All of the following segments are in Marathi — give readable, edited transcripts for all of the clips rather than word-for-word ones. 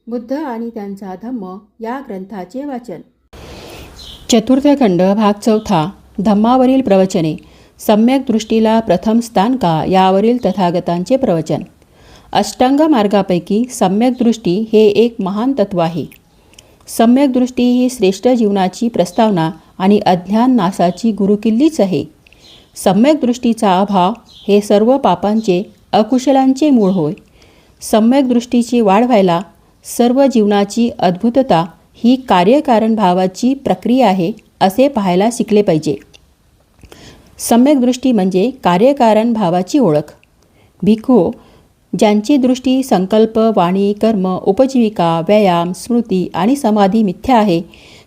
बुद्ध आणि त्यांचा धम्म या ग्रंथाचे वाचन. चतुर्थ खंड भाग चौथा. धम्मावरील प्रवचने. सम्यक दृष्टीला प्रथम स्थान का यावरील तथागतांचे प्रवचन. अष्टांग मार्गापैकी सम्यक दृष्टी हे एक महान तत्व आहे. सम्यक दृष्टी ही श्रेष्ठ जीवनाची प्रस्तावना आणि अज्ञान नाशाची गुरुकिल्लीच आहे. सम्यक दृष्टीचा अभाव हे सर्व पापांचे अकुशलांचे मूळ होय. सम्यक दृष्टीची वाढ व्हायला सर्व जीवनाची अद्भुतता ही कार्यकारण भावाची प्रक्रिया आहे असे पाहायला शिकले पाहिजे. सम्यक दृष्टी म्हणजे कार्यकारण भावाची ओळख. भिक्खू, ज्यांची दृष्टी संकल्प, वाणी, कर्म, उपजीविका, व्यायाम, स्मृती आणि समाधी मिथ्या आहे,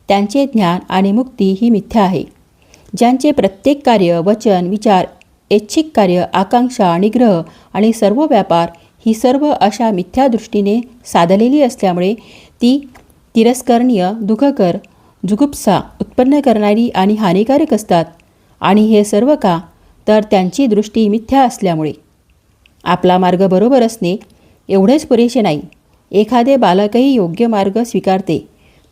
त्यांचे ज्ञान आणि मुक्ती ही मिथ्या आहे. ज्यांचे प्रत्येक कार्य, वचन, विचार, ऐच्छिक कार्य, आकांक्षा, निग्रह आणि सर्व व्यापार ही सर्व अशा मिथ्या दृष्टीने साधलेली असल्यामुळे ती तिरस्करणीय, दुःखकर, जुगुप्सा उत्पन्न करणारी आणि हानिकारक असतात. आणि हे सर्व का? तर त्यांची दृष्टी मिथ्या असल्यामुळे. आपला मार्ग बरोबर असणे एवढेच पुरेसे नाही. एखादे बालकही योग्य मार्ग स्वीकारते,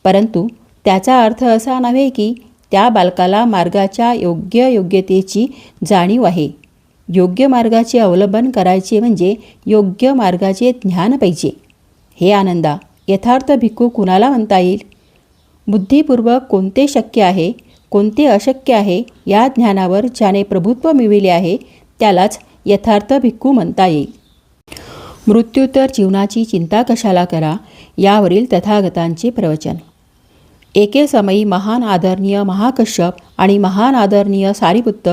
परंतु त्याचा अर्थ असा नव्हे की त्या बालकाला मार्गाच्या योग्यतेची जाणीव आहे. योग्य मार्गाचे अवलंबन करायचे म्हणजे योग्य मार्गाचे ज्ञान पाहिजे. हे आनंदा, यथार्थ भिक्खू कुणाला म्हणता येईल? बुद्धिपूर्वक कोणते शक्य आहे, कोणते अशक्य आहे या ज्ञानावर ज्याने प्रभुत्व मिळविले आहे त्यालाच यथार्थ भिक्खू म्हणता येईल. मृत्यूत्तर जीवनाची चिंता कशाला करा यावरील तथागतांचे प्रवचन. एके समयी महान आदरणीय महाकश्यप आणि महान आदरणीय सारिपुत्त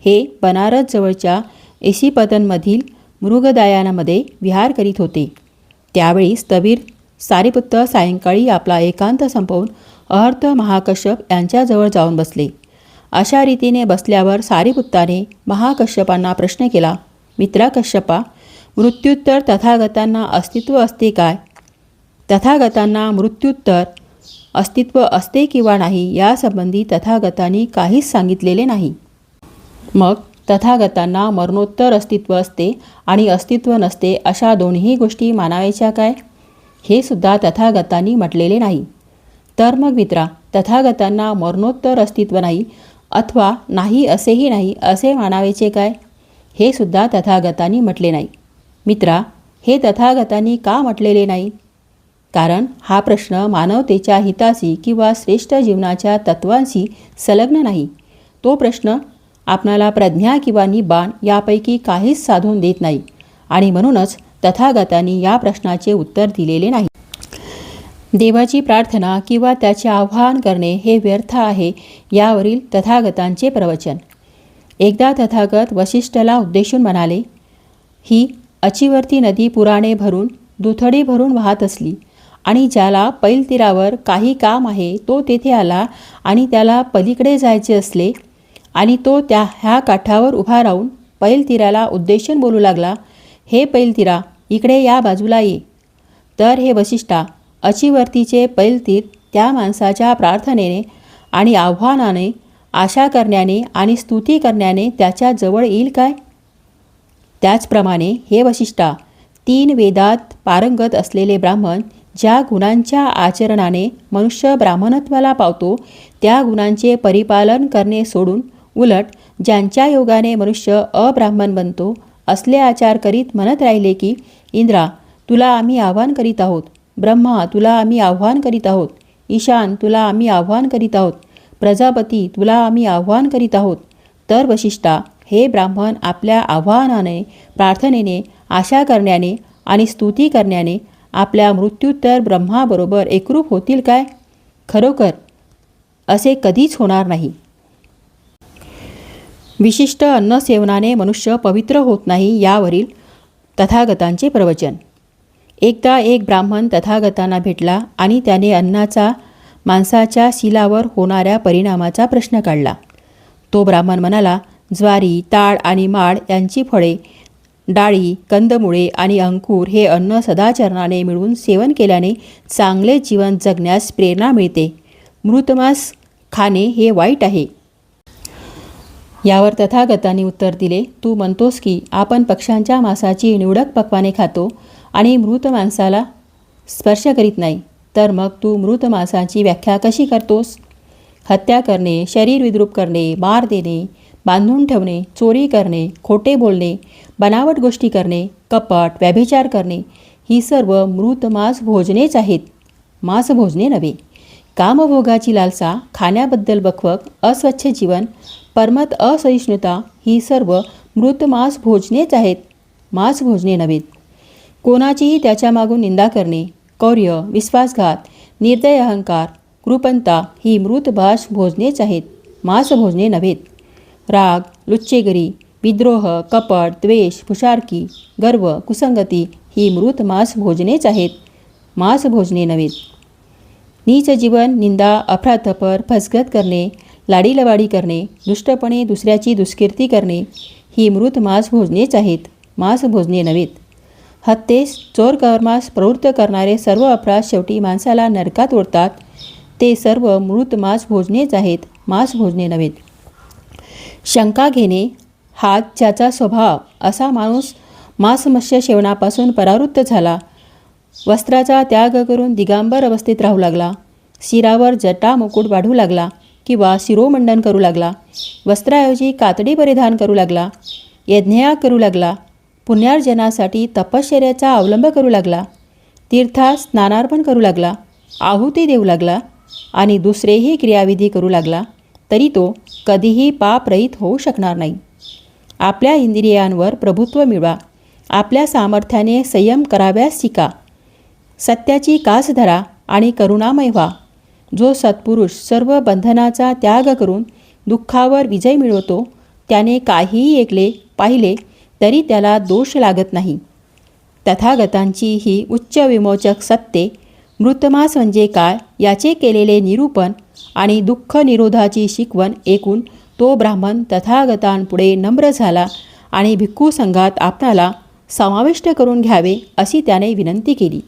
हे बनारस जवळच्या एसीपतनमधील मृगदायानामध्ये विहार करीत होते. त्यावेळी स्थविर सारिपुत्त सायंकाळी आपला एकांत संपवून अहर्त महाकश्यप यांच्याजवळ जाऊन बसले. अशा रीतीने बसल्यावर सारिपुत्ताने महाकश्यपांना प्रश्न केला, मित्रा कश्यपा, मृत्युत्तर तथागतांना अस्तित्व असते काय? तथागतांना मृत्युत्तर अस्तित्व असते किंवा नाही यासंबंधी तथागतांनी काहीच सांगितलेले नाही. मग तथागतांना मरणोत्तर अस्तित्व असते आणि अस्तित्व नसते अशा दोन्ही गोष्टी मानावायच्या काय? हे सुद्धा तथागतांनी म्हटलेले नाही. तर मग मित्रा, तथागतांना मरणोत्तर अस्तित्व नाही अथवा नाही असेही नाही असे मानावायचे काय? हे सुद्धा तथागतांनी म्हटले नाही. मित्रा, हे तथागतांनी का म्हटलेले नाही? कारण हा प्रश्न मानवतेच्या हिताशी किंवा श्रेष्ठ जीवनाच्या तत्वांशी संलग्न नाही. तो प्रश्न आपणाला प्रज्ञा किंवा निब्बाण यापैकी काहीच साधून देत नाही आणि म्हणूनच तथागतांनी या प्रश्नाचे उत्तर दिलेले नाही. देवाची प्रार्थना किंवा त्याचे आवाहन करणे हे व्यर्थ आहे यावरील तथागतांचे प्रवचन. एकदा तथागत वसिष्ठला उद्देशून म्हणाले, ही अचिवर्ती नदी पुराणे भरून दुथडी भरून वाहत असली आणि ज्याला पैलतीरावर काही काम आहे तो तेथे आला आणि त्याला पलीकडे जायचे असले आणि तो ह्या काठावर उभा राहून पैलतीराला उद्देशून बोलू लागला, हे पैलतीरा, इकडे या बाजूला ये. तर हे वसिष्ठा, अचिवर्तीचे पैलतीर त्या माणसाच्या प्रार्थनेने आणि आव्हानाने, आशा करण्याने आणि स्तुती करण्याने त्याच्या जवळ येईल काय? त्याचप्रमाणे हे वसिष्ठा, 3 वेदात पारंगत असलेले ब्राह्मण ज्या गुणांच्या आचरणाने मनुष्य ब्राह्मणत्वाला पावतो त्या गुणांचे परिपालन करणे सोडून उलट ज्यांच्या योगाने मनुष्य अब्राह्मण बनतो असले आचार करीत म्हणत राहिले की, इंद्रा, तुला आम्ही आव्हान करीत आहोत. ब्रह्मा, तुला आम्ही आव्हान करीत आहोत. ईशान, तुला आम्ही आव्हान करीत आहोत. प्रजापती, तुला आम्ही आव्हान करीत आहोत. तर वसिष्ठा, हे ब्राह्मण आपल्या आव्हानाने, प्रार्थनेने, आशा करण्याने आणि स्तुती करण्याने आपल्या मृत्यूत्तर ब्रह्माबरोबर एकरूप होतील काय? खरोखर असे कधीच होणार नाही. विशिष्ट अन्न सेवनाने मनुष्य पवित्र होत नाही यावरील तथागतांचे प्रवचन. एकदा एक ब्राह्मण तथागतांना भेटला आणि त्याने अन्नाचा माणसाच्या शीलावर होणाऱ्या परिणामाचा प्रश्न काढला. तो ब्राह्मण म्हणाला, ज्वारी, ताड आणि माड यांची फळे, डाळी, कंदमुळे आणि अंकुर हे अन्न सदाचरणाने मिळवून सेवन केल्याने चांगले जीवन जगण्यास प्रेरणा मिळते. मृतमांस खाणे हे वाईट आहे. यावर तथागतांनी उत्तर दिले, तू म्हणतोस की आपण पक्ष्यांच्या मांसाची निवडक पक्वाने खातो आणि मृत माणसाला स्पर्श करीत नाही, तर मग तू मृत मांसाची व्याख्या कशी करतोस? हत्या करणे, शरीर विद्रूप करणे, मार देणे, बांधून ठेवणे, चोरी करणे, खोटे बोलणे, बनावट गोष्टी करणे, कपट, व्यभिचार करणे ही सर्व मृत मांस भोजनेच आहेत, मांस भोजने नव्हे. कामभोगाची लालसा, खाण्याबद्दल बकवक, अस्वच्छ जीवन, परमत असहिष्णुता ही सर्व मृत मांस भोजनेच आहेत, मांस भोजने नव्हेत. कोणाचीही त्याच्या मागून निंदा करणे, कौर्य, विश्वासघात, निर्दय अहंकार, कृपणता ही मृत मांस भोजनेच आहेत, मांस भोजने नव्हेत. राग, लुच्चेगिरी, विद्रोह, कपट, द्वेष, फुशारकी, गर्व, कुसंगती ही मृत मांस भोजनेच आहेत, मांस भोजने नव्हेत. नीच जीवन, निंदा, अफरातफर, फसगत करणे, लाडीलवाडी करणे, दुष्टपणे दुसऱ्याची दुष्कीर्ती करणे ही मृत मांस भोजनेच आहेत, मांस भोजने नव्हेत. हत्येस, चोर कर्मास प्रवृत्त करणारे सर्व अपराध शेवटी माणसाला नरकात ओढतात, ते सर्व मृत मांस भोजनेच आहेत, मांस भोजने नव्हेत. शंका घेणे हाच ज्याचा स्वभाव, असा माणूस मांसमत्स्य सेवनापासून परावृत्त झाला. वस्त्राचा त्याग करून दिगांबर अवस्थेत राहू लागला. शिरावर जटा मुकुट वाढू लागला किंवा शिरोमंडन करू लागला. वस्त्राऐवजी कातडी परिधान करू लागला. यज्ञयाग करू लागला. पुण्यार्जनासाठी तपश्चर्याचा अवलंब करू लागला. तीर्थात स्नानार्पण करू लागला. आहुती देऊ लागला आणि दुसरेही क्रियाविधी करू लागला, तरी तो कधीही पापरहित होऊ शकणार नाही. आपल्या इंद्रियांवर प्रभुत्व मिळवा. आपल्या सामर्थ्याने संयम कराव्यास शिका. सत्याची कास धरा आणि करुणामय व्हा. जो सत्पुरुष सर्व बंधनाचा त्याग करून दुःखावर विजय मिळवतो, त्याने काहीही ऐकले पाहिले तरी त्याला दोष लागत नाही. तथागतांची ही उच्च विमोचक सत्ये, मृतमांस म्हणजे काय याचे केलेले निरूपण आणि दुःख निरोधाची शिकवण ऐकून तो ब्राह्मण तथागतांपुढे नम्र झाला आणि भिक्खू संघात आपणाला समाविष्ट करून घ्यावे अशी त्याने विनंती केली.